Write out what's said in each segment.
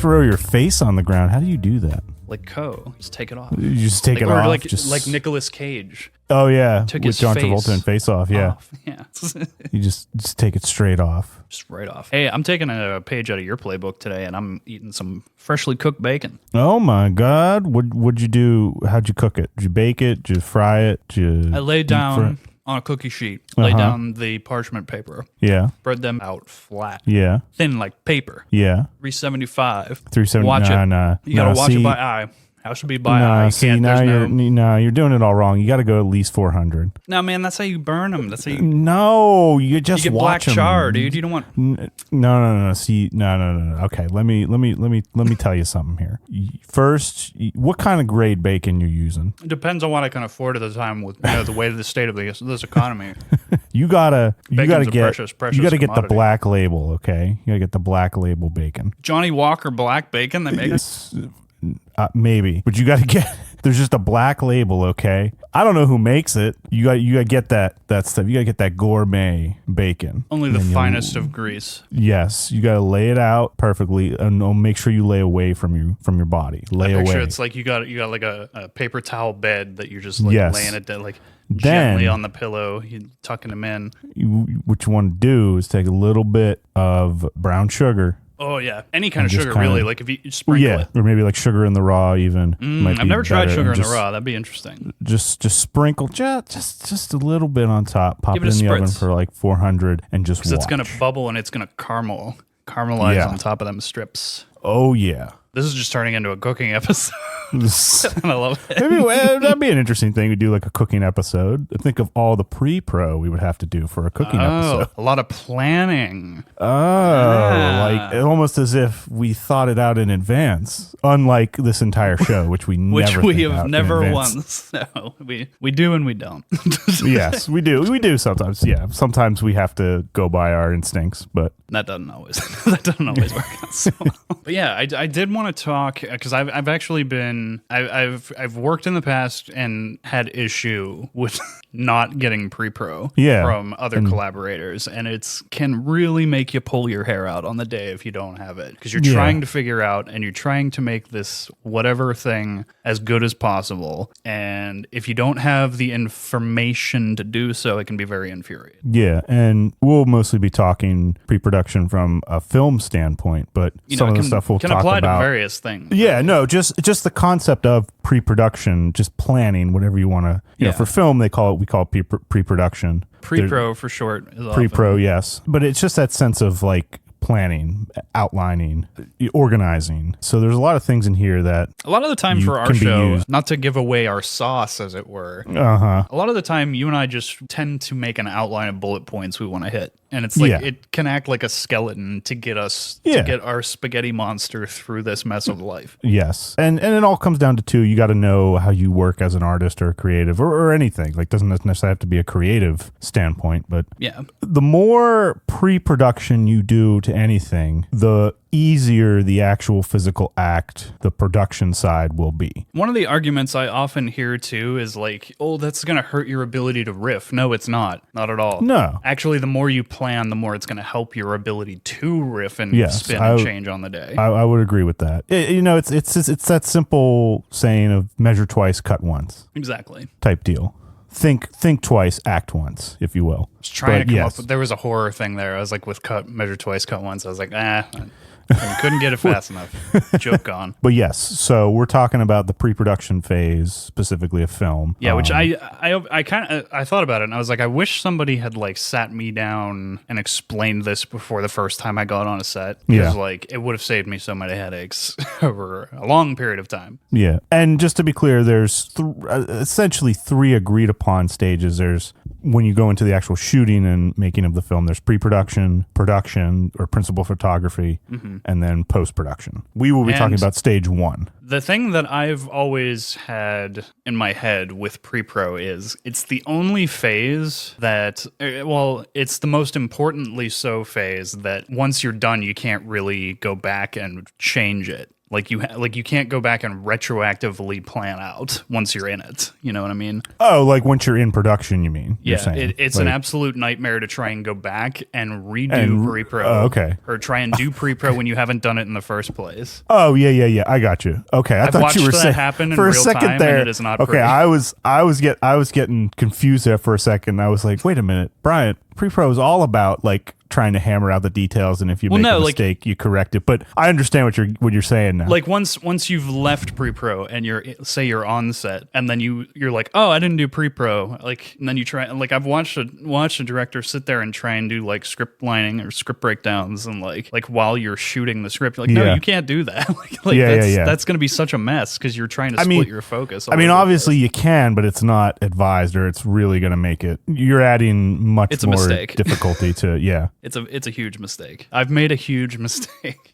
throw your face on the ground. How do you do that? Like Just take it off. You just take it off? Like Nicolas Cage. Oh, yeah. Took with his John face Travolta in Face Off, yeah. off. Yeah. You just take it straight off. Just right off. Hey, I'm taking a page out of your playbook today, and I'm eating some freshly cooked bacon. Oh, my God. What'd you do? How'd you cook it? Did you bake it? Did you fry it? I laid down on a cookie sheet, laid down the parchment paper. Yeah. Spread them out flat. Yeah. Thin like paper. Yeah. 375. 375. Watch it. Nah. You gotta watch it by eye. How should be by eye? You're doing it all wrong. You got to go at least 400. No, man, that's how you burn them. That's how you. No, you just you get watch black char, dude. You don't want. No. See, no. Okay, let me tell you something here. First, what kind of grade bacon you're using? It depends on what I can afford at the time with the way of the state of this economy. you gotta get precious the black label. Okay, you gotta get the black label bacon. Johnny Walker black bacon. They make it. Maybe, but you got to get. There's just a black label, okay? I don't know who makes it. You got to get that stuff. You got to get that gourmet bacon. Only the finest of grease. Yes, you got to lay it out perfectly, and make sure you lay away from your body. Lay away. Picture it's like you got like a paper towel bed that you're just like laying it down, like gently on the pillow. You tucking them in. What you want to do is take a little bit of brown sugar. Oh, yeah. Any kind of sugar, really. Like if you sprinkle it. Or maybe like sugar in the raw even. I've never tried sugar in the raw. That'd be interesting. Just sprinkle just a little bit on top. Pop it in the oven for like 400 and just watch. Because it's going to bubble and it's going to caramelize on top of them strips. Oh, yeah. This is just turning into a cooking episode. I love it. Maybe that'd be an interesting thing to do, like a cooking episode. Think of all the PrePro we would have to do for a cooking episode. A lot of planning. Like almost as if we thought it out in advance. Unlike this entire show, which we never once. No, we do and we don't. Yes, we do. We do sometimes. Yeah, sometimes we have to go by our instincts, but that doesn't always work out so well. But yeah, I did want to talk because I've actually been I've worked in the past and had issue with not getting PrePro from other collaborators, and it can really make you pull your hair out on the day if you don't have it, because you're trying to figure out and you're trying to make this whatever thing as good as possible, and if you don't have the information to do so, it can be very infuriating. Yeah, and we'll mostly be talking pre-production from a film standpoint, but some of the stuff we'll talk about can apply to various things. Yeah, no, just the concept of pre-production, just planning, whatever you want to. You know, for film we call it pre-production. PrePro for short. PrePro, yes, but it's just that sense of like planning, outlining, organizing. So there's a lot of things in here that a lot of the time for our show, not to give away our sauce, as it were. A lot of the time, you and I just tend to make an outline of bullet points we want to hit. And it's like it can act like a skeleton to get us to get our spaghetti monster through this mess of life. Yes. And it all comes down to two. You got to know how you work as an artist or a creative or anything. Like, doesn't necessarily have to be a creative standpoint, but the more pre-production you do to anything, the easier the actual physical act, the production side will be. One of the arguments I often hear too is like, oh, that's going to hurt your ability to riff. No, it's not. Not at all. No. Actually, the more you plan, the more it's going to help your ability to riff and spin and change on the day. I would agree with that. It's that simple saying of measure twice, cut once. Exactly. Type deal. Think twice, act once, if you will. I was trying to come up with, there was a horror thing there. I was like, with measure twice, cut once. I was like, couldn't get it fast enough. Joke gone. But yes, so we're talking about the pre-production phase, specifically of film. Yeah, which I thought about it, and I was like, I wish somebody had like sat me down and explained this before the first time I got on a set. Because like it would have saved me so many headaches over a long period of time. Yeah, and just to be clear, there's essentially 3 agreed upon stages. There's when you go into the actual shooting and making of the film, there's pre-production, production, or principal photography, and then post-production. We will be talking about stage 1. The thing that I've always had in my head with PrePro is it's the only phase that, it's the most importantly so phase that once you're done, you can't really go back and change it. Like you can't go back and retroactively plan out once you're in it. You know what I mean? Oh, like once you're in production, you mean? Yeah, you're saying. It's like, an absolute nightmare to try and go back and redo pre-pro. Okay. Or try and do pre-pro when you haven't done it in the first place. Oh yeah. I got you. Okay, I thought you were saying happen in for a real second time, there. and it is not okay, pretty. I was getting confused there for a second. I was like, wait a minute, Brian. Pre-pro is all about like trying to hammer out the details, and if you make a mistake, you correct it. But I understand what you're saying now. Like once you've left pre-pro and you're on set, and then you're like, oh, I didn't do pre-pro, like, and then you try, like, I've watched a director sit there and try and do like script lining or script breakdowns, and like while you're shooting the script, you're like, no, you can't do that. That's going to be such a mess because you're trying to split your focus. Obviously you can, but it's not advised, or it's really going to make it. You're adding much more difficulty to It's a huge mistake. I've made a huge mistake.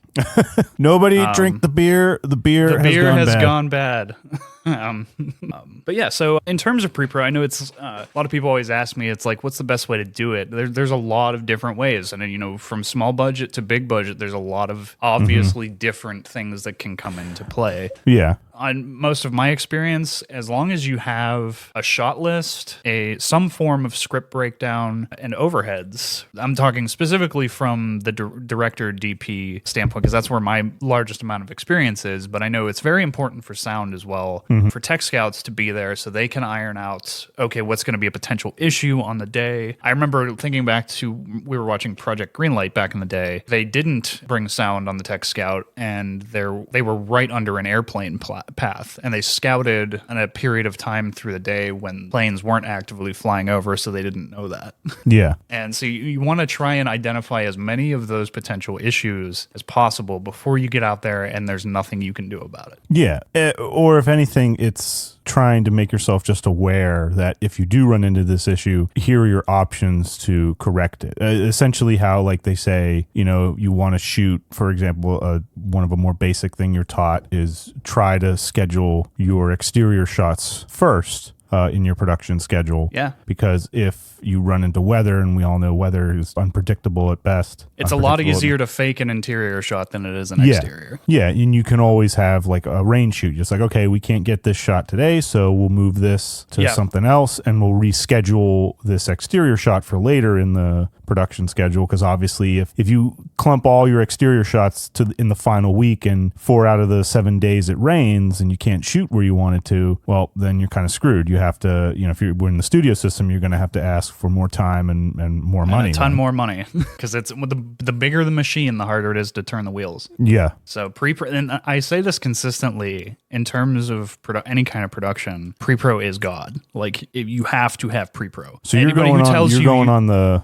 Nobody drink the beer. The beer has gone bad. But yeah, so in terms of pre-pro, I know it's a lot of people always ask me, it's like, what's the best way to do it? There's a lot of different ways, and from small budget to big budget, there's a lot of obviously different things that can come into play. Yeah. On most of my experience, as long as you have a shot list, some form of script breakdown, and overheads, I'm talking specifically from the director DP standpoint, because that's where my largest amount of experience is, but I know it's very important for sound as well, for tech scouts to be there so they can iron out, okay, what's going to be a potential issue on the day. I remember thinking back to, we were watching Project Greenlight back in the day. They didn't bring sound on the tech scout, and they were right under an airplane path, and they scouted in a period of time through the day when planes weren't actively flying over, so they didn't know that. Yeah. And so you want to try and identify as many of those potential issues as possible before you get out there and there's nothing you can do about it. Yeah. Or if anything, it's trying to make yourself just aware that if you do run into this issue, here are your options to correct it. Essentially how, like they say, you want to shoot, for example, one of a more basic thing you're taught is try to schedule your exterior shots first. In your production schedule. Yeah. Because if you run into weather, and we all know weather is unpredictable at best. It's a lot easier to fake an interior shot than it is an exterior. Yeah, and you can always have like a rain shoot. Just like, okay, we can't get this shot today, so we'll move this to something else, and we'll reschedule this exterior shot for later in the production schedule. Because obviously, if you clump all your exterior shots in the final week, and 4 out of the 7 days it rains, and you can't shoot where you wanted to, well, then you're kind of screwed. You have to, if you're in the studio system, you're going to have to ask for more time and more money. A ton more money, because it's the bigger the machine, the harder it is to turn the wheels. Yeah. So and I say this consistently in terms of any kind of production, pre-pro is God. Like, you have to have pre-pro. So you're going on the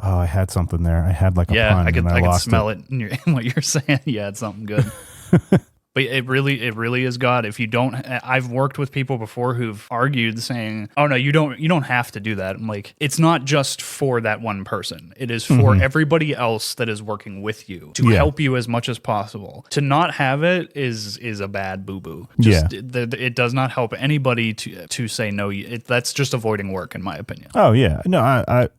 oh, I had something there. I had like a pun. I could smell it in what you're saying. Yeah, it's something good. But it really is God. If you don't, I've worked with people before who've argued saying, "Oh no, you don't have to do that." I'm like, it's not just for that one person. It is for everybody else that is working with you to help you as much as possible. To not have it is a bad boo boo. It does not help anybody to say no. That's just avoiding work, in my opinion. Oh yeah, no,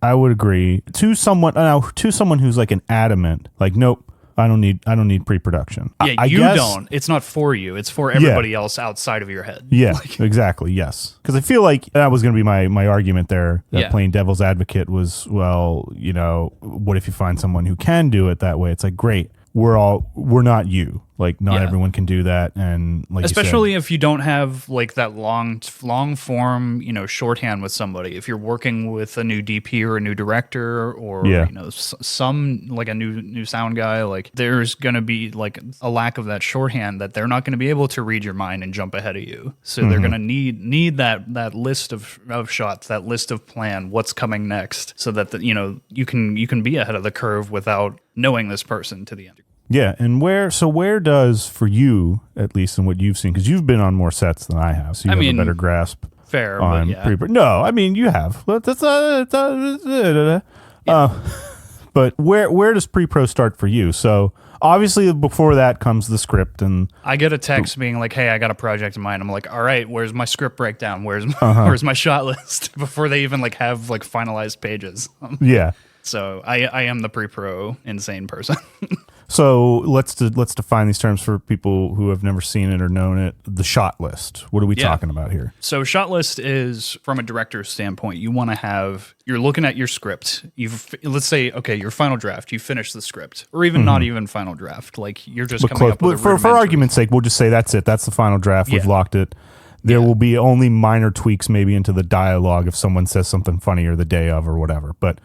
I would agree. To someone who's like an adamant, like, nope. I don't need pre-production. Yeah, I guess, don't. It's not for you. It's for everybody else outside of your head. Yeah, exactly. Yes. Because I feel like that was going to be my argument there. Playing devil's advocate was, well, what if you find someone who can do it that way? It's like, great. We're not you. Like, not everyone can do that, and like, especially if you don't have like that long form, shorthand with somebody. If you're working with a new DP or a new director, or some like a new sound guy, like, there's gonna be like a lack of that shorthand that they're not gonna be able to read your mind and jump ahead of you. So they're gonna need that list of shots, that list of plan, what's coming next, so that you can be ahead of the curve without knowing this person to the end. Yeah, and where does, for you, at least in what you've seen, because you've been on more sets than I have, so you have a better grasp. Fair, on pre-pro. No, I mean, you have. But where does pre-pro start for you? So obviously before that comes the script, and I get a text being like, "Hey, I got a project in mind." I'm like, "All right, where's my script breakdown? Where's my shot list?" Before they even have finalized pages. Yeah. So I am the pre-pro insane person. So let's define these terms for people who have never seen it or known it. The shot list. What are we talking about here? So shot list is, from a director's standpoint, you want to have, you're looking at your script. Let's say, okay, your final draft, you finish the script, or even not even final draft. Like you're just coming up with for argument's sake, we'll just say that's it. That's the final draft. We've locked it. There will be only minor tweaks maybe into the dialogue if someone says something funnier the day of or whatever. But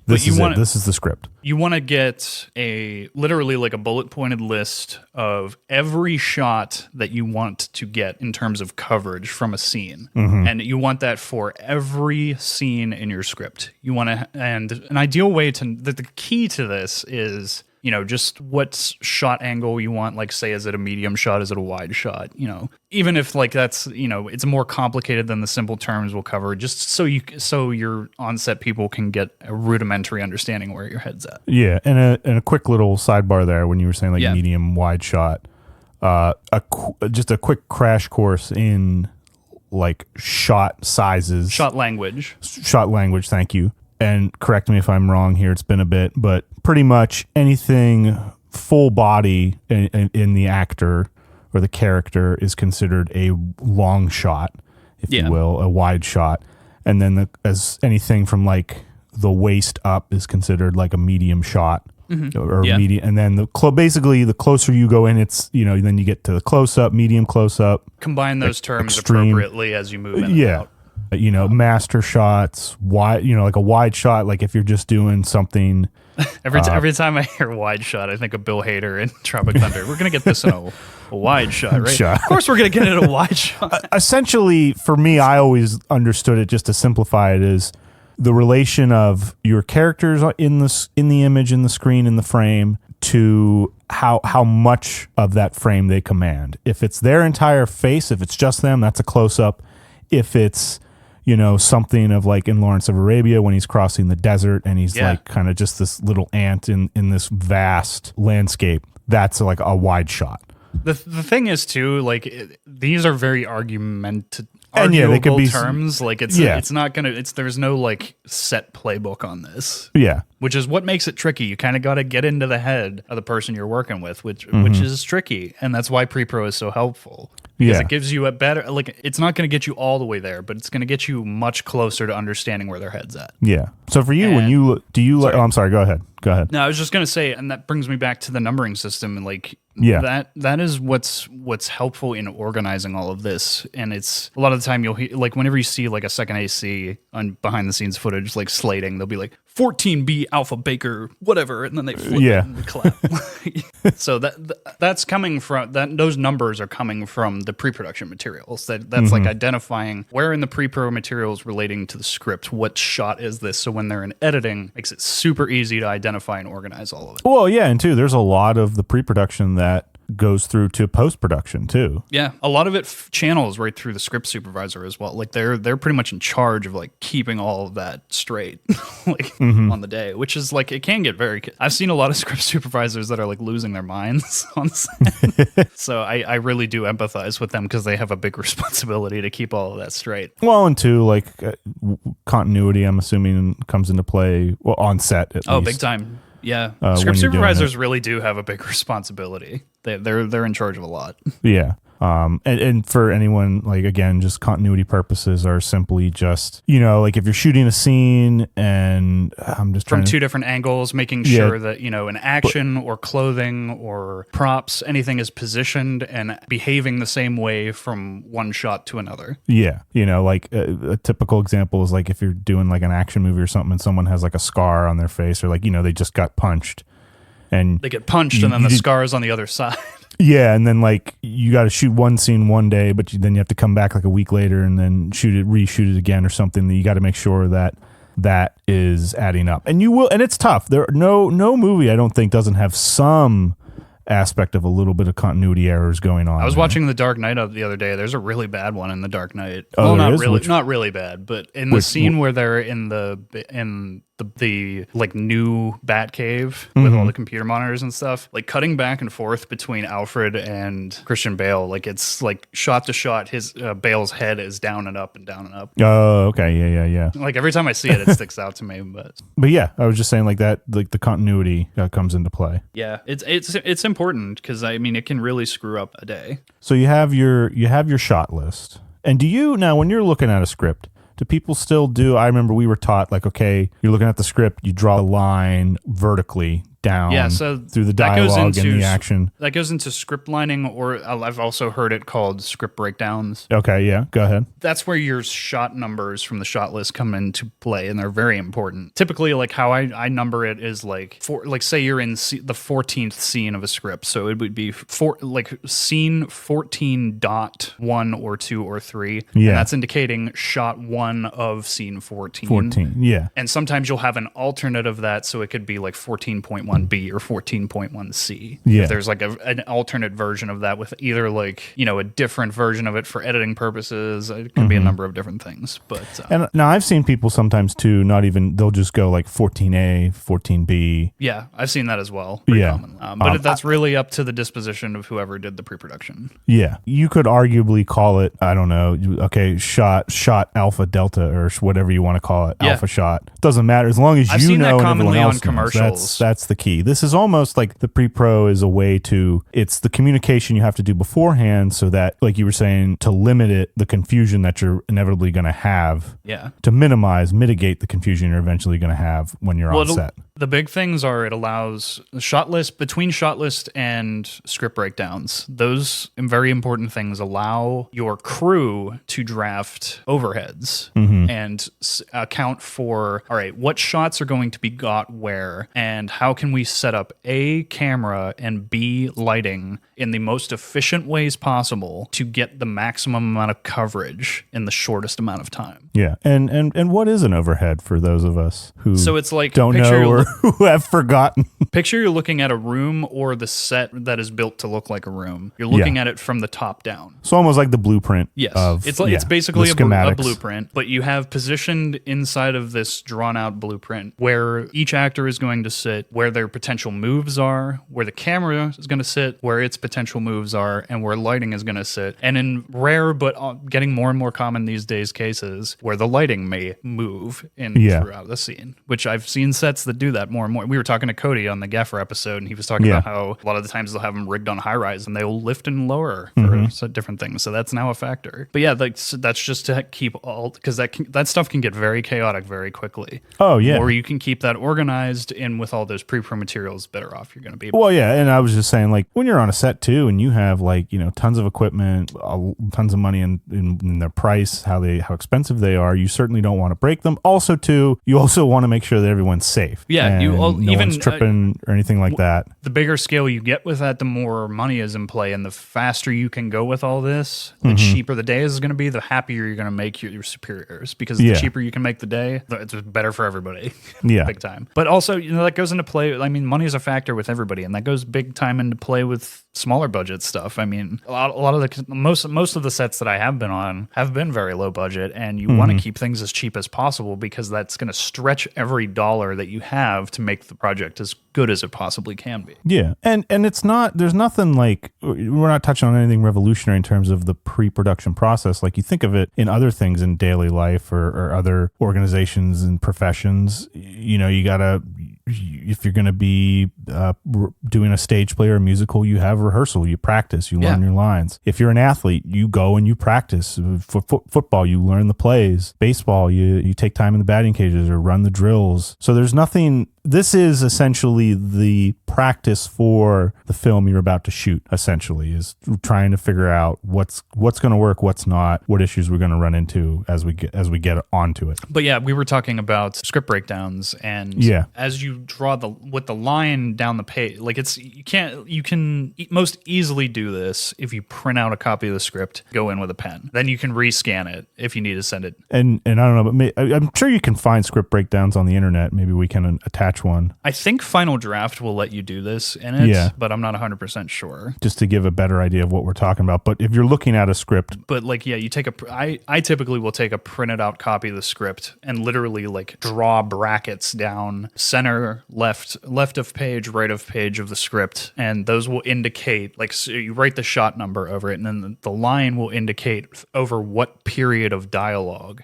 this is it. This is the script. You want to get literally like a bullet pointed list of every shot that you want to get in terms of coverage from a scene. And you want that for every scene in your script. You want to, and an ideal way the key to this is, just what shot angle you want, like say, is it a medium shot? Is it a wide shot? Even if like that's, it's more complicated than the simple terms we'll cover, just so your on-set people can get a rudimentary understanding where your head's at. Yeah. And a quick little sidebar there when you were saying like medium wide shot, just a quick crash course in like shot sizes. Shot language. Thank you. And correct me if I'm wrong here, it's been a bit, but pretty much anything full body in the actor or the character is considered a long shot, if you will, a wide shot. And then as anything from like the waist up is considered like a medium shot or medium. And then basically the closer you go in, it's, then you get to the close up, medium close up. Combine those terms appropriately as you move in and out. Master shots, wide, like a wide shot, like if you're just doing something. Every time I hear wide shot, I think of Bill Hader in Tropic Thunder. We're going to get this in a wide shot, right? Of course we're going to get it in a wide shot. Essentially, for me, I always understood it, just to simplify it, is the relation of your characters in the image, in the screen, in the frame, to how much of that frame they command. If it's their entire face, if it's just them, that's a close-up. If it's something of like in Lawrence of Arabia when he's crossing the desert and he's like kind of just this little ant in this vast landscape, that's like a wide shot. The thing is too, like these are very arguable they could be terms. Like it's not gonna. There's no like set playbook on this. Yeah, which is what makes it tricky. You kind of got to get into the head of the person you're working with, which is tricky, and that's why PrePro is so helpful. Because it gives you a better, like, it's not going to get you all the way there, but it's going to get you much closer to understanding where their head's at. Yeah. So for you, I'm sorry, go ahead. No, I was just going to say, and that brings me back to the numbering system. And like, that is what's helpful in organizing all of this. And it's a lot of the time like whenever you see like a second AC on behind the scenes footage, like slating, they'll be like 14B Alpha Baker, whatever. And then they flip it and clap. So that's coming from those numbers are coming from the pre-production materials. That's like identifying where in the pre-pro materials relating to the script, what shot is this? So when they're in editing, makes it super easy to identify and organize all of it. Well, yeah, and too, there's a lot of the pre-production that goes through to post-production too. Yeah, a lot of it channels right through the script supervisor as well. Like they're pretty much in charge of like keeping all of that straight like on the day, which is like, it can get I've seen a lot of script supervisors that are like losing their minds on set. So I really do empathize with them because they have a big responsibility to keep all of that straight. Well, and two, like continuity, I'm assuming comes into play on set at least. Oh, big time. Yeah, script supervisors really do have a big responsibility. They're in charge of a lot. Yeah. And for anyone, like, again, just continuity purposes are simply just, like if you're shooting a scene and I'm just from two different angles, making sure that, an action or clothing or props, anything is positioned and behaving the same way from one shot to another. Yeah. Like a typical example is like if you're doing like an action movie or something and someone has like a scar on their face or like, they just got punched. And they get punched and then the scar is on the other side. Yeah, and then like you got to shoot one scene one day, but then you have to come back like a week later and then reshoot it again or something. You got to make sure that is adding up, and you will. And it's tough. No movie I don't think doesn't have some aspect of a little bit of continuity errors going on. I was watching The Dark Knight the other day. There's a really bad one in The Dark Knight. Well, not really bad, but in the scene where they're in the like new Batcave with all the computer monitors and stuff, like cutting back and forth between Alfred and Christian Bale, like it's like shot to shot, his Bale's head is down and up and down and up. Oh, okay, yeah. Like every time I see it, it sticks out to me. But yeah, I was just saying like that, like the continuity comes into play. Yeah, it's important because I mean it can really screw up a day. So you have your shot list, and do you now when you're looking at a script? Do people still do? I remember we were taught like, okay, you're looking at the script, you draw a line vertically down through the dialogue and the action. That goes into script lining, or I've also heard it called script breakdowns. Okay, yeah, go ahead. That's where your shot numbers from the shot list come into play, and they're very important. Typically, like how I number it is like, say you're in the 14th scene of a script, so it would be scene 14.1 or 2 or 3, and that's indicating shot 1 of scene 14. 14, yeah. And sometimes you'll have an alternate of that, so it could be like 14.1B or 14.1C. Yeah. If there's like an alternate version of that with either like, a different version of it for editing purposes. It can be a number of different things. But and now I've seen people sometimes too, they'll just go like 14A, 14B. Yeah, I've seen that as well. Common. But that's really up to the disposition of whoever did the pre-production. Yeah. You could arguably call it, I don't know, okay, shot alpha delta or whatever you want to call it, alpha shot. Doesn't matter as long as I've you seen know that and commonly everyone on else commercials. Knows. That's the key. This is almost like the PrePro is a way to, it's the communication you have to do beforehand so that, like you were saying, to limit the confusion that you're inevitably going to have. Yeah. To mitigate the confusion you're eventually going to have when you're on set. The big things are it allows between shot list and script breakdowns. Those very important things allow your crew to draft overheads and account for, all right, what shots are going to be got where, and how can we set up A, camera, and B, lighting in the most efficient ways possible to get the maximum amount of coverage in the shortest amount of time. Yeah. And what is an overhead for those of us who it's like don't know or who have forgotten? Picture you're looking at a room or the set that is built to look like a room. You're looking at it from the top down. So almost like the blueprint. Yes. It's basically a blueprint, but you have positioned inside of this drawn out blueprint where each actor is going to sit, where their potential moves are, where the camera is going to sit, where its potential moves are, and where lighting is going to sit. And in rare but getting more and more common these days cases, where the lighting may move throughout the scene, which I've seen sets that do that more and more. We were talking to Cody on the Gaffer episode, and he was talking about how a lot of the times they'll have them rigged on high rise and they'll lift and lower for different things. So that's now a factor. But yeah, that's just to keep because that stuff can get very chaotic very quickly. Oh yeah. Or you can keep that organized, and with all those pre-pro materials, better off you're going to be. Well, yeah, and I was just saying, like, when you're on a set too, and you have like tons of equipment, tons of money in their price, how expensive they are, you certainly don't want to break them. Also, too, you also want to make sure that everyone's safe. Yeah, no one's tripping or anything like that. The bigger scale you get with that, the more money is in play, and the faster you can go with all this, the cheaper the day is going to be, the happier you're going to make your superiors, because the cheaper you can make the day, it's better for everybody. Yeah, big time. But also, that goes into play. I mean, money is a factor with everybody, and that goes big time into play with smaller budget stuff. I mean, a lot of most of the sets that I have been on have been very low budget, and you want to keep things as cheap as possible because that's going to stretch every dollar that you have to make the project as good as it possibly can be. Yeah, and it's not. There's nothing like, we're not touching on anything revolutionary in terms of the pre-production process. Like you think of it in other things in daily life or other organizations and professions. You gotta. If you're going to be doing a stage play or a musical, you have rehearsal, you practice, you learn your lines. If you're an athlete, you go and you practice. For football, you learn the plays. Baseball, you take time in the batting cages or run the drills. So there's nothing. This is essentially the practice for the film you're about to shoot, essentially, is trying to figure out what's going to work, what's not, what issues we're going to run into as we get onto it. But yeah, we were talking about script breakdowns, and as you draw with the line down the page, like you can most easily do this if you print out a copy of the script, go in with a pen. Then you can rescan it if you need to send it. And I don't know, but I'm sure you can find script breakdowns on the internet. Maybe we can attach scratch one. I think Final Draft will let you do this in it, but I'm not 100% sure. Just to give a better idea of what we're talking about. But if you're looking at a script. But like, yeah, you take I typically will take a printed out copy of the script and literally like draw brackets down center, left of page, right of page of the script. And those will indicate, like, so you write the shot number over it, and then the line will indicate over what period of dialogue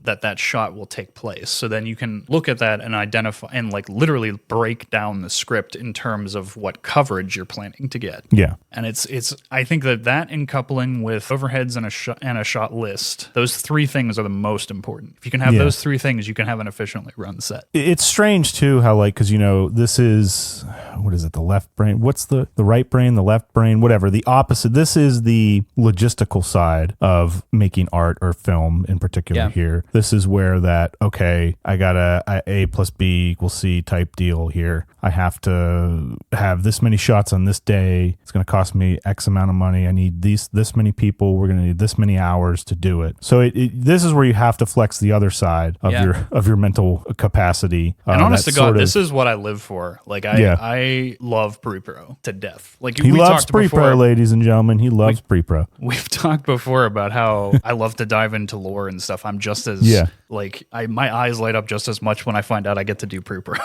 that shot will take place. So then you can look at that and identify and like literally break down the script in terms of what coverage you're planning to get. Yeah. And it's I think that in coupling with overheads and a shot list, those three things are the most important. If you can have those three things, you can have an efficiently run set. It's strange too how, like, because this is, what is it, the left brain? What's the right brain, the left brain, whatever, the opposite. This is the logistical side of making art or film in particular here. This is where that, okay, I got a plus B equals C type deal here. I have to have this many shots on this day. It's going to cost me X amount of money. I need this many people. We're going to need this many hours to do it. So this is where you have to flex the other side of your mental capacity. And honest to God, this is what I live for. Like I love PrePro to death. Like he loves PrePro, ladies and gentlemen. He loves PrePro. We've talked before about how I love to dive into lore and stuff. I'm just as like my eyes light up just as much when I find out I get to do PrePro.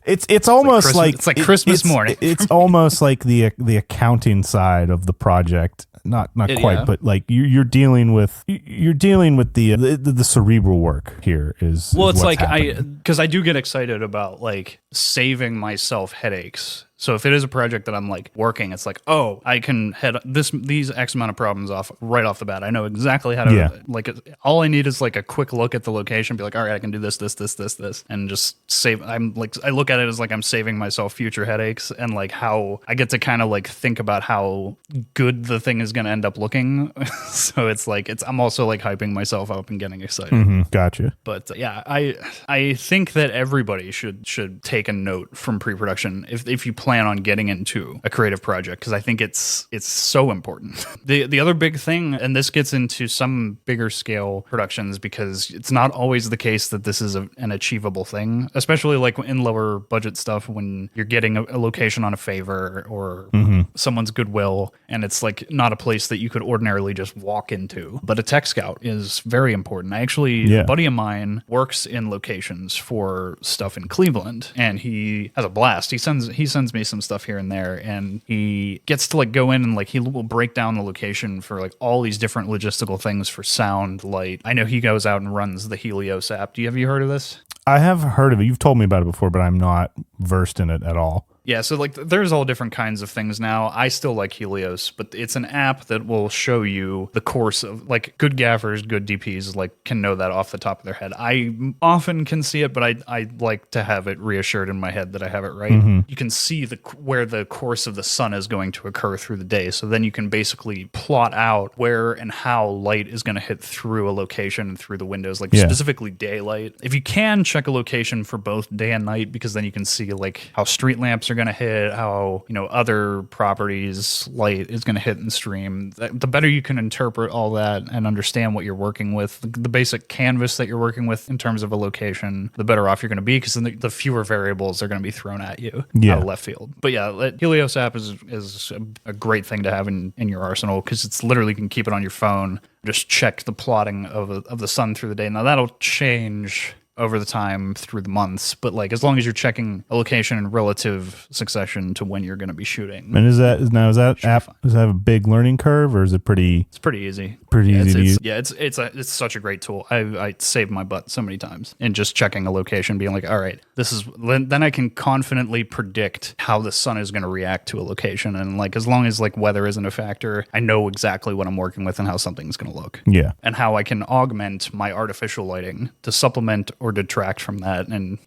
It's almost like it's like Christmas morning. It's almost like the accounting side of the project. Not quite, but like you're dealing with the cerebral work here. It's like because I do get excited about like saving myself headaches. So if it is a project that I'm like working, it's like, oh, I can head these X amount of problems off right off the bat. I know exactly how to like. All I need is like a quick look at the location, be like, all right, I can do this, and just save. I'm like, I look at it as like I'm saving myself future headaches, and like how I get to kind of like think about how good the thing is going to end up looking. So it's like I'm also like hyping myself up and getting excited. Gotcha. But yeah, I think that everybody should take a note from pre-production if you plan on getting into a creative project, because I think it's so important. The other big thing, and this gets into some bigger scale productions, because it's not always the case that this is an achievable thing, especially like in lower budget stuff when you're getting a location on a favor or someone's goodwill, and it's like not a place that you could ordinarily just walk into. But a tech scout is very important. A buddy of mine works in locations for stuff in Cleveland, and he has a blast. He sends me some stuff here and there, and he gets to like go in and like he will break down the location for like all these different logistical things for sound, light. I know he goes out and runs the Helios app. Have you heard of this? I have heard of it. You've told me about it before, but I'm not versed in it at all. Yeah, so like there's all different kinds of things now. I still like Helios, but it's an app that will show you the course of like good gaffers, good DPs like can know that off the top of their head. I often can see it, but I like to have it reassured in my head that I have it right. You can see where the course of the sun is going to occur through the day. So then you can basically plot out where and how light is going to hit through a location and through the windows, like specifically daylight. If you can check a location for both day and night, because then you can see like how street lamps are going to hit, how other properties light is going to hit and stream. The better you can interpret all that and understand what you're working with, the basic canvas that you're working with in terms of a location, the better off you're going to be, because then the fewer variables are going to be thrown at you out of left field. But yeah, Helios app is a great thing to have in your arsenal, because it's literally, you can keep it on your phone, just check the plotting of the sun through the day. Now that'll change over the time through the months, but like as long as you're checking a location in relative succession to when you're going to be shooting. And is that app, does that have a big learning curve, or is it pretty? It's pretty easy. Easy to use. Yeah, it's such a great tool. I saved my butt so many times in just checking a location, being like, all right, then I can confidently predict how the sun is going to react to a location, and like as long as like weather isn't a factor, I know exactly what I'm working with and how something's going to look. Yeah, and how I can augment my artificial lighting to supplement or detract from that, and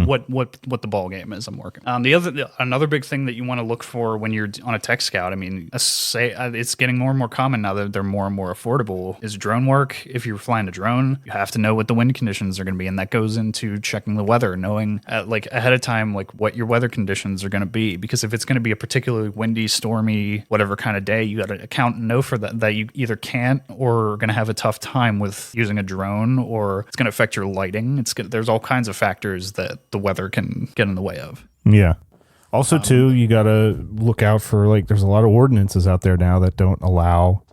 what the ball game is I'm working. Another big thing that you want to look for when you're on a tech scout, I mean, it's getting more and more common now that they're more and more affordable, is drone work. If you're flying a drone, you have to know what the wind conditions are going to be, and that goes into checking the weather, knowing like ahead of time like what your weather conditions are going to be, because if it's going to be a particularly windy, stormy, whatever kind of day, you got to account and know for that you either can't or are going to have a tough time with using a drone, or it's going to affect your lighting. There's all kinds of factors that the weather can get in the way of. Yeah. Also, too, you got to look out for, like, there's a lot of ordinances out there now that don't allow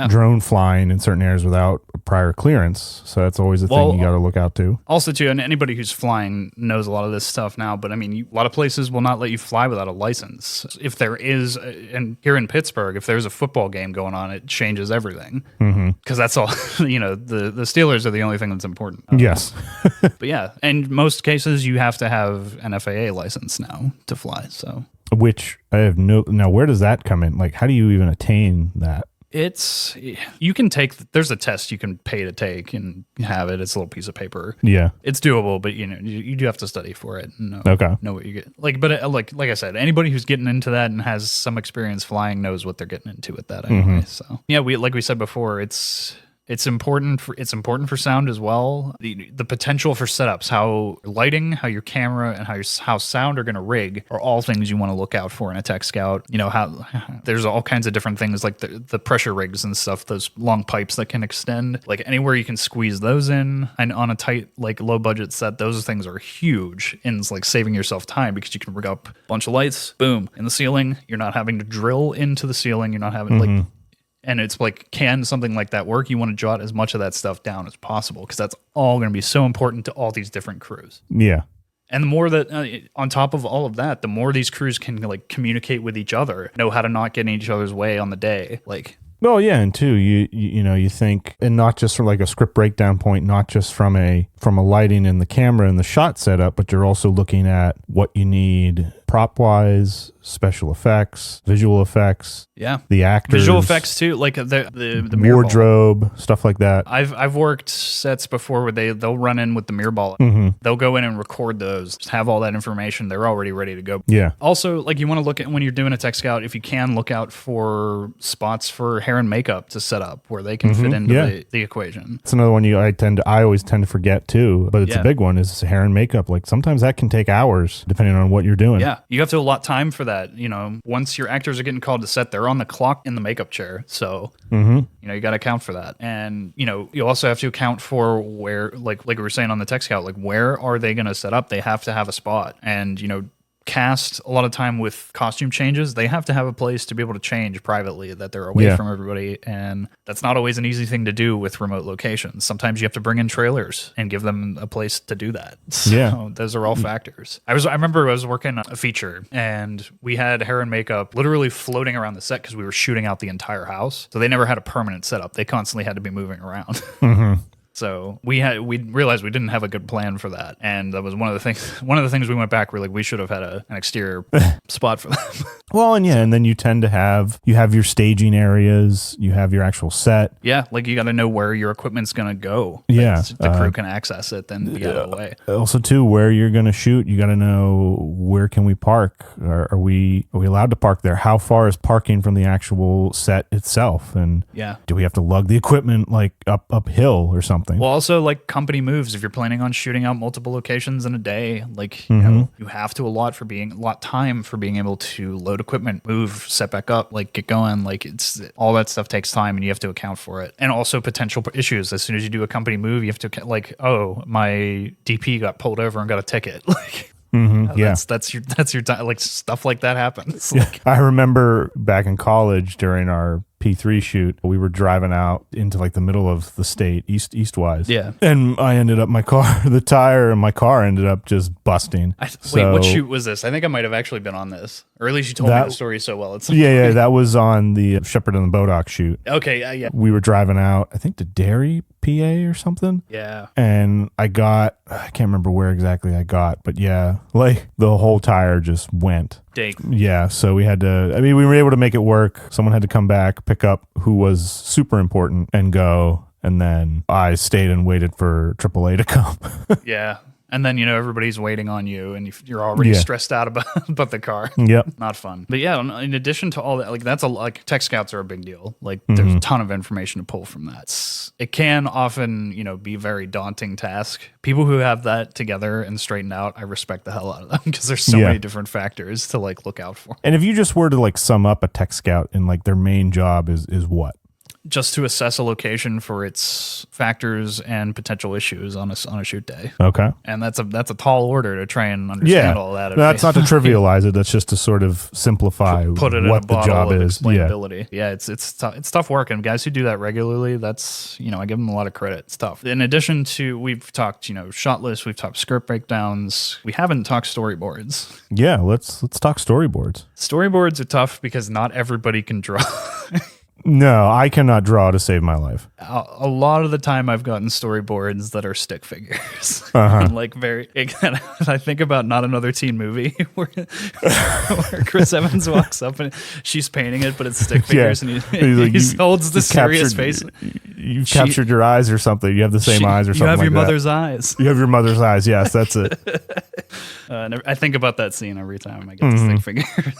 drone flying in certain areas without prior clearance. So that's always a thing you got to look out to. Also, too, and anybody who's flying knows a lot of this stuff now, but I mean, a lot of places will not let you fly without a license. If there is, and here in Pittsburgh, if there's a football game going on, it changes everything. Because that's all, the Steelers are the only thing that's important. Yes. But yeah, in most cases, you have to have an FAA license now to fly. So, which I have now, where does that come in? Like, how do you even attain that? You can there's a test you can pay to take and have it. It's a little piece of paper. Yeah. It's doable, but you do have to study for it and know what you get. Like I said, anybody who's getting into that and has some experience flying knows what they're getting into with that anyway. So yeah, like we said before, it's important for sound as well. The potential for setups, how lighting, how your camera, and how sound are going to rig are all things you want to look out for in a Tech Scout. How there's all kinds of different things like the pressure rigs and stuff, those long pipes that can extend. Like anywhere you can squeeze those in, and on a tight like low budget set, those things are huge in like saving yourself time because you can rig up a bunch of lights, boom, in the ceiling. You're not having to drill into the ceiling. You're not having like. And it's like, can something like that work? You want to jot as much of that stuff down as possible because that's all going to be so important to all these different crews. Yeah. And the more that, on top of all of that, the more these crews can like communicate with each other, know how to not get in each other's way on the day. Like, well, yeah, and two, you think, and not just from like a script breakdown point, not just from a lighting in the camera and the shot setup, but you're also looking at what you need prop wise, special effects, visual effects. Yeah, the actors, visual effects too, like the wardrobe, stuff like that. I've worked sets before where they'll run in with the mirror ball. They'll go in and record those, just have all that information. They're already ready to go. Yeah. Also, like you want to look at when you're doing a Tech Scout, if you can look out for spots for hair and makeup to set up where they can fit into the equation. It's another one I always tend to forget too, but it's a big one is hair and makeup. Like sometimes that can take hours depending on what you're doing. Yeah. You have to allot time for that. Once your actors are getting called to set, they're on the clock in the makeup chair. So, you got to account for that. And, you also have to account for where, like we were saying on the Tech Scout, like where are they going to set up? They have to have a spot. And, cast a lot of time with costume changes. They have to have a place to be able to change privately that they're away from everybody, and that's not always an easy thing to do with remote locations. Sometimes you have to bring in trailers and give them a place to do that. So those are all factors. I remember I was working a feature and we had hair and makeup literally floating around the set because we were shooting out the entire house. So they never had a permanent setup. They constantly had to be moving around. So we realized we didn't have a good plan for that, and that was one of the things we went back. We're like, we should have had an exterior spot for them. Well, and then you tend to have your staging areas, you have your actual set. Yeah, like you got to know where your equipment's gonna go. Yeah, the crew can access it, then be out of the way. Also, too, where you're gonna shoot, you got to know where can we park. Are we allowed to park there? How far is parking from the actual set itself? And do we have to lug the equipment like uphill or something? Well, also like company moves. If you're planning on shooting out multiple locations in a day, like you have to allot time for being able to load equipment, move, set back up, like get going. Like it's all that stuff takes time, and you have to account for it. And also potential issues. As soon as you do a company move, you have to like, oh, my DP got pulled over and got a ticket. Like. That's your time. Like stuff like that happens. Like, I remember back in college during our P3 shoot, we were driving out into like the middle of the state, eastwise. Yeah. And I ended up the tire in my car ended up just busting. Wait, what shoot was this? I think I might have actually been on this. Or at least you told me the story so well. Yeah, that was on the Shepherd and the Bodock shoot. Okay, yeah. We were driving out, I think to Derry, PA or something. Yeah. And I can't remember where exactly I got, but yeah, like the whole tire just went. Dang. Yeah, so we were able to make it work. Someone had to come back, pick up who was super important and go. And then I stayed and waited for AAA to come. Yeah. And then, everybody's waiting on you and you're already stressed out about the car. Yep. Not fun. But yeah, in addition to all that, like Tech Scouts are a big deal. Like there's a ton of information to pull from that. It can often, be a very daunting task. People who have that together and straightened out, I respect the hell out of them because there's so many different factors to like look out for. And if you just were to like sum up a Tech Scout and like their main job is what? just to assess a location for its factors and potential issues on a shoot day. Okay. And that's a tall order to try and understand all that. That's not to trivialize it. That's just to sort of simplify put it what in a the job of is. Explainability. Yeah, it's tough work, and guys who do that regularly, that's, I give them a lot of credit. It's tough. In addition to, we've talked, shot lists, we've talked script breakdowns. We haven't talked storyboards. Yeah, let's talk storyboards. Storyboards are tough because not everybody can draw. No, I cannot draw to save my life. A lot of the time I've gotten storyboards that are stick figures. Like I think about Not Another Teen Movie where Chris Evans walks up and she's painting it, but it's stick figures, and he holds the serious face. You've captured your eyes or something. You have the same eyes or something. You have like your mother's eyes. You have your mother's eyes. Yes, that's it. I think about that scene every time I get the stick figure.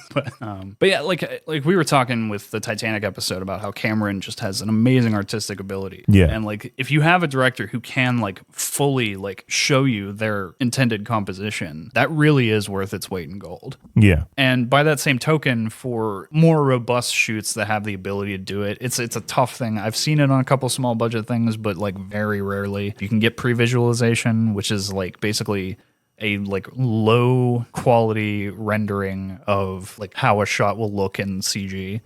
But yeah, like we were talking with the Titanic episode about how Cameron just has an amazing artistic ability. Yeah. And like if you have a director who can like fully like show you their intended composition, that really is worth its weight in gold. Yeah. And by that same token, for more robust shoots that have the ability to do it, it's a tough thing. I've seen it on a couple small budget things, but like very rarely. You can get pre-visualization, which is like basically a like low quality rendering of like how a shot will look in CG.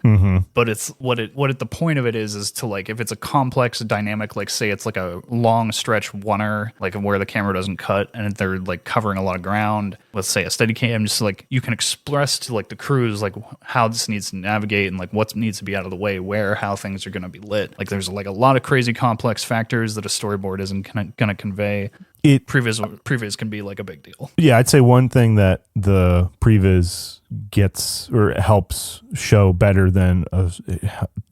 But it's what the point of it is to like, if it's a complex dynamic, like say it's like a long stretch oneer, like where the camera doesn't cut and they're like covering a lot of ground, let's say a steady cam, just like you can express to like the crews like how this needs to navigate and like what needs to be out of the way, how things are going to be lit. Like there's like a lot of crazy complex factors that a storyboard isn't going to convey. Previs can be like a big deal. Yeah, I'd say one thing that the previs gets or helps show better than a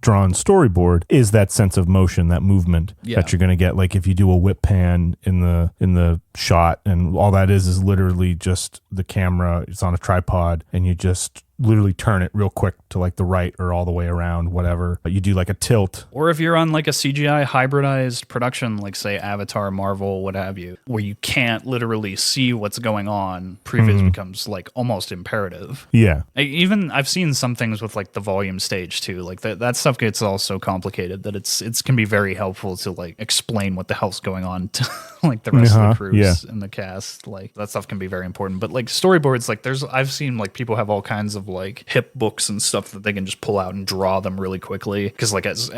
drawn storyboard is that sense of motion, that movement that you're going to get. Like if you do a whip pan in the shot, and all that is literally just the camera, it's on a tripod, and you just literally turn it real quick to like the right or all the way around, whatever. But you do like a tilt. Or if you're on like a CGI hybridized production, like say Avatar, Marvel, what have you, where you can't literally see what's going on, previs becomes like almost imperative. Yeah. I've seen some things with like the volume stage too. Like that stuff gets all so complicated that it can be very helpful to like explain what the hell's going on to like the rest of the crews and the cast. Like that stuff can be very important. But like storyboards, like I've seen like people have all kinds of like hip books and stuff that they can just pull out and draw them really quickly. Because like, as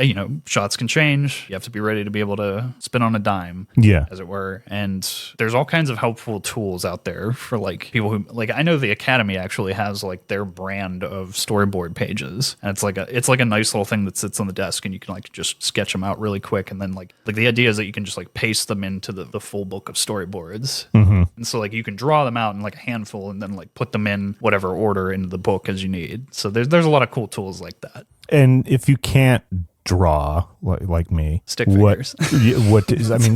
shots can change. You have to be ready to be able to spin on a dime, as it were. And there's all kinds of helpful tools out there for like people who like, I know the Academy actually has like their brand of storyboard pages, and it's like a nice little thing that sits on the desk, and you can like just sketch them out really quick, and then like the idea is that you can just like paste them into the full book of storyboards. And so like you can draw them out in like a handful and then like put them in whatever order into the book as you need. So there's a lot of cool tools like that. And if you can't draw like me, stick figures.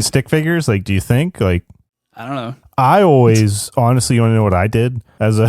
Stick figures, like do you think like, I don't know. I always honestly, you want to know what I did as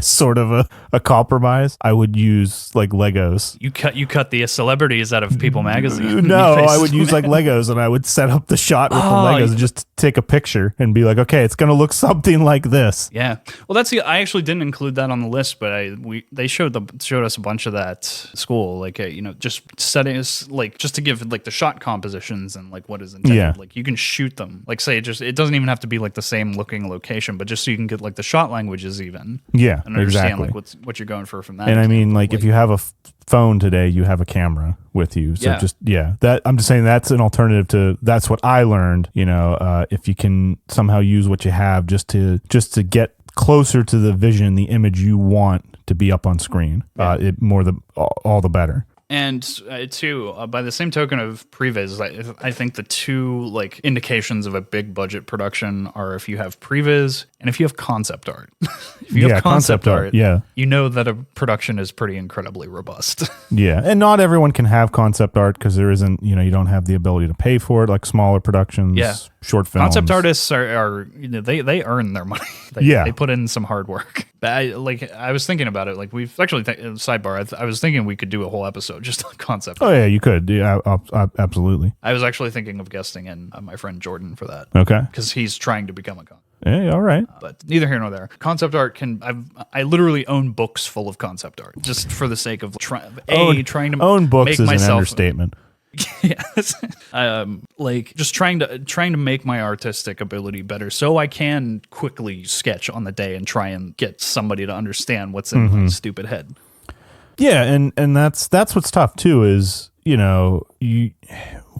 sort of a compromise? I would use like Legos. You cut the celebrities out of People magazine. No, I would use like Legos, and I would set up the shot with the Legos and just take a picture and be like, okay, it's going to look something like this. Yeah. Well, I actually didn't include that on the list, but they showed us a bunch of that at school, like just settings, like just to give like the shot compositions and like what is intended. Yeah. Like you can shoot them. Like say it doesn't even have to be like the same looking location, but just so you can get like the shot languages even. Yeah. And understand like what you're going for from that. And I mean, like if you have a phone today, you have a camera with you. So that I'm just saying that's an alternative to, that's what I learned, if you can somehow use what you have just to get closer to the vision, the image you want to be up on screen, all the better. And too, by the same token of previs, I think the two like indications of a big budget production are if you have previs and if you have concept art. If you have concept art, you know that a production is pretty incredibly robust. Yeah, and not everyone can have concept art because there isn't, you don't have the ability to pay for it, like smaller productions, short films. Concept artists are they earn their money. They put in some hard work. But I was thinking about it. Like we've actually sidebar. I was thinking we could do a whole episode just on concept. Oh yeah, you could. Yeah, absolutely. I was actually thinking of guesting in my friend Jordan for that. Okay, because he's trying to become a concept. Hey, all right. But neither here nor there. Concept art I literally own books full of concept art just for the sake of trying to own books make is myself an understatement. Yes. Like just trying to make my artistic ability better so I can quickly sketch on the day and try and get somebody to understand what's in my stupid head. Yeah, and that's what's tough too is,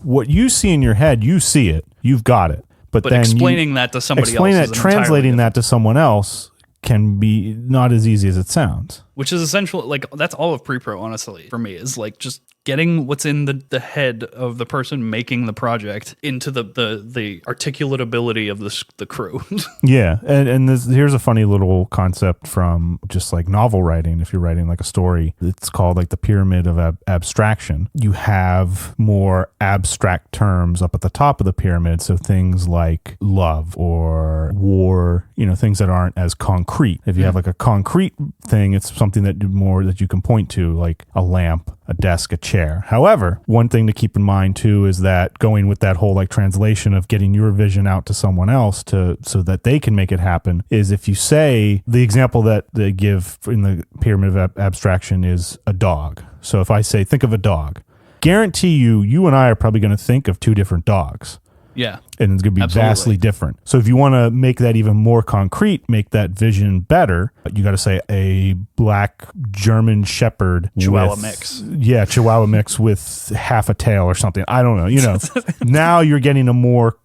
what you see in your head, you see it. You've got it. But then explaining that to somebody else, translating that to someone else can be not as easy as it sounds. Which is essential. Like that's all of PrePro, honestly, for me, is like just getting what's in the head of the person making the project into the articulate ability of the crew. Yeah, and here's a funny little concept from just like novel writing. If you're writing like a story, it's called like the pyramid of abstraction. You have more abstract terms up at the top of the pyramid, so things like love or war, things that aren't as concrete. If you have like a concrete thing, it's something that you can point to, like a lamp, a desk, a chair. However, one thing to keep in mind too is that going with that whole like translation of getting your vision out to someone else so that they can make it happen is if you say the example that they give in the pyramid of abstraction is a dog. So if I say, think of a dog, guarantee you and I are probably going to think of two different dogs. Yeah. And it's going to be vastly different. So if you want to make that even more concrete, make that vision better, you got to say a black German Shepherd. Chihuahua mix. Yeah, Chihuahua mix with half a tail or something. I don't know. Now you're getting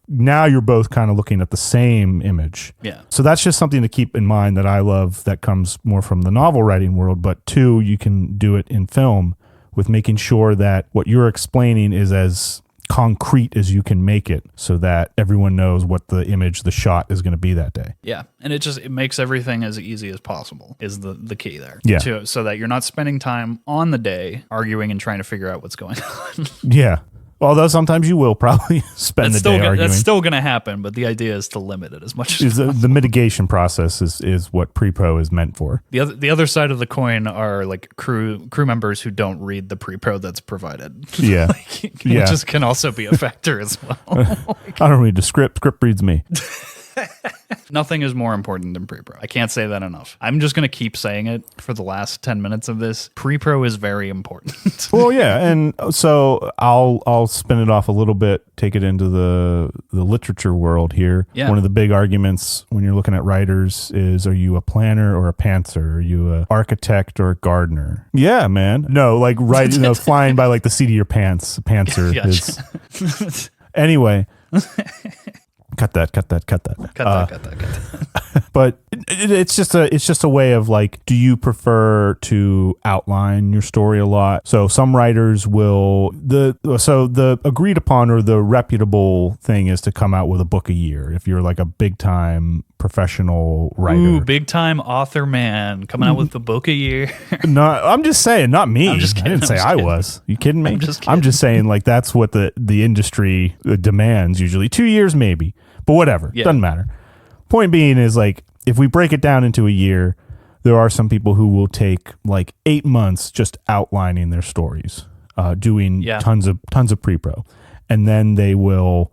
now you're both kind of looking at the same image. Yeah. So that's just something to keep in mind that I love that comes more from the novel writing world. But two, you can do it in film with making sure that what you're explaining is as concrete as you can make it so that everyone knows what the shot is going to be that day. Yeah. And it makes everything as easy as possible is the key there. Yeah. So that you're not spending time on the day arguing and trying to figure out what's going on. Yeah. Although sometimes you will probably spend the day arguing. That's still going to happen, but the idea is to limit it as much as possible. The mitigation process is what PrePro is meant for. The other side of the coin are like crew members who don't read the PrePro that's provided. Yeah. Which just can also be a factor as well. I don't read the script. Script reads me. Nothing is more important than PrePro. I can't say that enough. I'm just going to keep saying it for the last 10 minutes of this. PrePro is very important. Well, yeah, and so I'll spin it off a little bit, take it into the literature world here. Yeah. One of the big arguments when you're looking at writers is, are you a planner or a pantser? Are you an architect or a gardener? Yeah, man. No, like flying by like the seat of your pants. Pantser is... Anyway... Cut that. But it's just a way of like, do you prefer to outline your story a lot? So some writers will the agreed upon or the reputable thing is to come out with a book a year. If you're like a big time professional writer, big time author man coming out with a book a year. No, I'm just saying, not me. I'm just kidding. I didn't say I was. You kidding me? I'm just saying like that's what the industry demands usually. 2 years maybe. But whatever, doesn't matter. Point being is like, if we break it down into a year, there are some people who will take like 8 months just outlining their stories, doing tons of PrePro, and then they will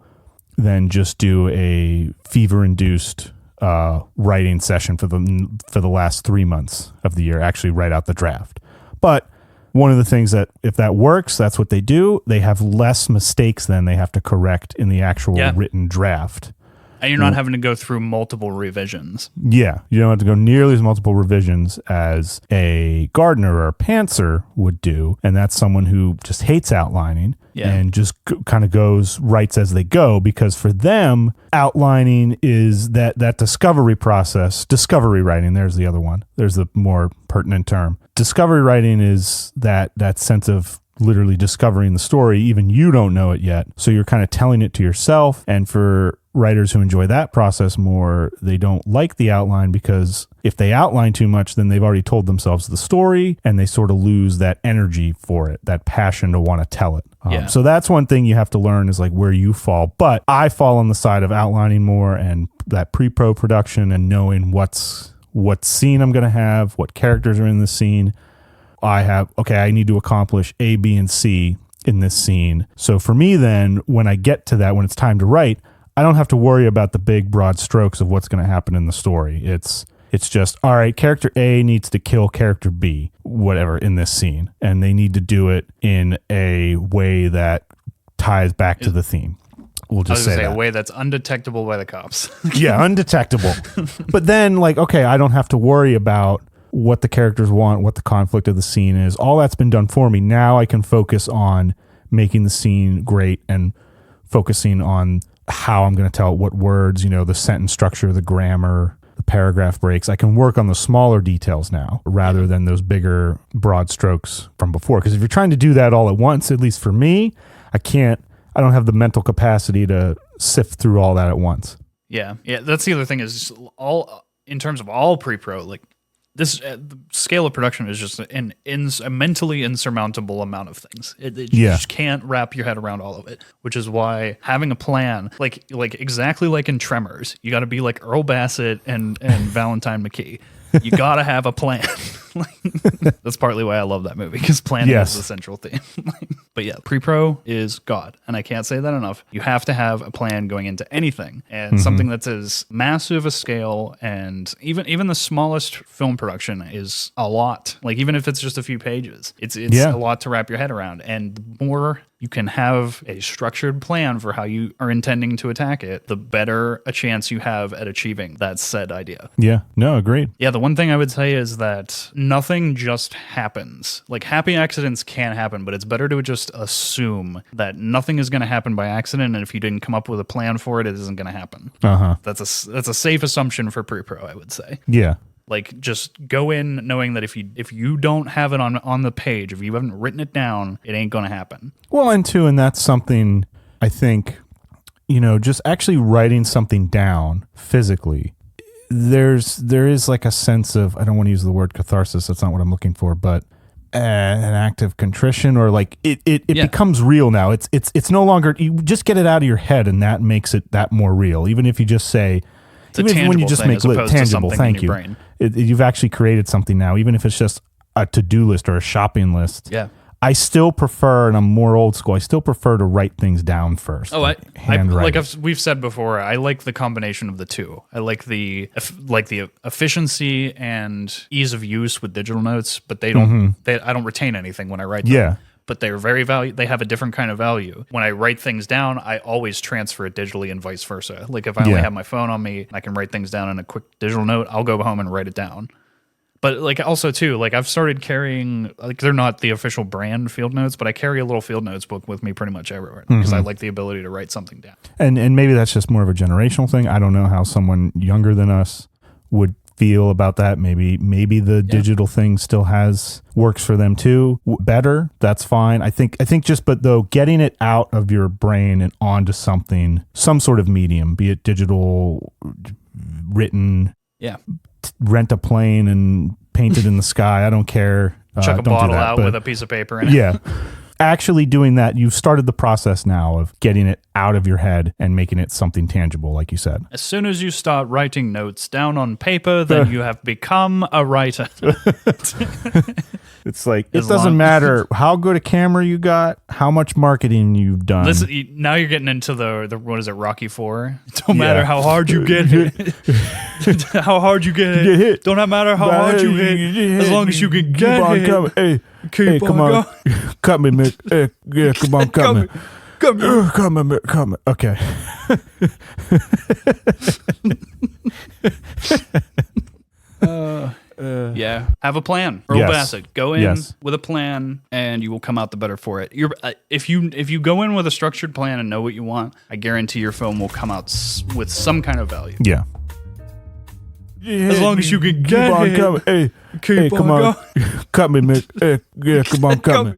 then just do a fever-induced writing session for the last 3 months of the year, actually write out the draft. But one of the things that if that works, that's what they do. They have less mistakes than they have to correct in the actual written draft. And you're not having to go through multiple revisions. Yeah, you don't have to go nearly as multiple revisions as a gardener or a pantser would do. And that's someone who just hates outlining and just kind of writes as they go, because for them, outlining is that discovery process. Discovery writing, there's the other one. There's the more pertinent term. Discovery writing is that sense of literally discovering the story. Even you don't know it yet. So you're kind of telling it to yourself. And for writers who enjoy that process more, they don't like the outline, because if they outline too much, then they've already told themselves the story and they sort of lose that energy for it, that passion to want to tell it. So that's one thing you have to learn is like where you fall. But I fall on the side of outlining more and that pre-pro production and knowing what scene I'm going to have, what characters are in the scene. I need to accomplish A, B, and C in this scene. So for me then, when I get to that, when it's time to write, I don't have to worry about the big broad strokes of what's going to happen in the story. It's just, all right, character A needs to kill character B, whatever, in this scene. And they need to do it in a way that ties back to the theme. We'll just say that. A way that's undetectable by the cops. Yeah, undetectable. But then, like, okay, I don't have to worry about what the characters want, what the conflict of the scene is. All that's been done for me. Now I can focus on making the scene great and focusing on how I'm going to tell it, what words, the sentence structure, the grammar, the paragraph breaks. I can work on the smaller details now rather than those bigger broad strokes from before. Because if you're trying to do that all at once, at least for me, I don't have the mental capacity to sift through all that at once. Yeah. That's the other thing is in terms of all pre-pro, like this the scale of production is just a mentally insurmountable amount of things. You just can't wrap your head around all of it, which is why having a plan, like exactly like in Tremors, you got to be like Earl Bassett and Valentine McKee. You got to have a plan. That's partly why I love that movie, because planning is the central theme. But yeah, pre-pro is God, and I can't say that enough. You have to have a plan going into anything, and something that's as massive a scale, and even the smallest film production is a lot. Like even if it's just a few pages, it's a lot to wrap your head around, and the more you can have a structured plan for how you are intending to attack it, the better a chance you have at achieving that said idea. Yeah, no, agreed. Yeah, the one thing I would say is that nothing just happens. Like happy accidents can happen, but it's better to just assume that nothing is going to happen by accident, and if you didn't come up with a plan for it, it isn't going to happen. That's a safe assumption for pre-pro, I would say. Yeah. Like just go in knowing that if you don't have it on the page, if you haven't written it down, it ain't going to happen. Well, and that's something I think, just actually writing something down physically, there is like a sense of, I don't want to use the word catharsis, that's not what I'm looking for, but an act of contrition, or like it becomes real now. It's no longer, you just get it out of your head, and that makes it that more real. Even if you just say, even when you just make it tangible, thank you. You've actually created something now, even if it's just a to-do list or a shopping list. Yeah. I still prefer, and I'm more old school, I still prefer to write things down first. Oh, we've said before, I like the combination of the two. I like the efficiency and ease of use with digital notes, but I don't retain anything when I write them. Yeah. But they have a different kind of value. When I write things down, I always transfer it digitally and vice versa. Like if I only have my phone on me, I can write things down in a quick digital note, I'll go home and write it down. But like also too, like I've started carrying, like they're not the official brand field notes, but I carry a little field notes book with me pretty much everywhere because I like the ability to write something down. And maybe that's just more of a generational thing. I don't know how someone younger than us would feel about that. Maybe the digital thing still works for them too. Better, that's fine. I think but though getting it out of your brain and onto some sort of medium, be it digital, written, rent a plane and paint it in the sky. I don't care. Chuck a bottle out with a piece of paper in it. Yeah. Actually doing that, you've started the process now of getting it out of your head and making it something tangible, like you said. As soon as you start writing notes down on paper, then you have become a writer. It's like, it doesn't matter how good a camera you got, how much marketing you've done. Now you're getting into the what is it, Rocky IV? It don't matter how hard you get hit. How hard you get hit. Don't matter how hard you hit, as long as you can get hit. Hey, come on. Cut me, Mick. Hey, yeah, come on, cut me. Cut me, Mick. Cut me. Okay. Yeah, have a plan. Earl Bassett, go in with a plan, and you will come out the better for it. If you go in with a structured plan and know what you want, I guarantee your film will come out with some kind of value. Yeah. As long as you can get it. Hey, come on. Cut me, Mick. Hey, yeah, come on, cut me.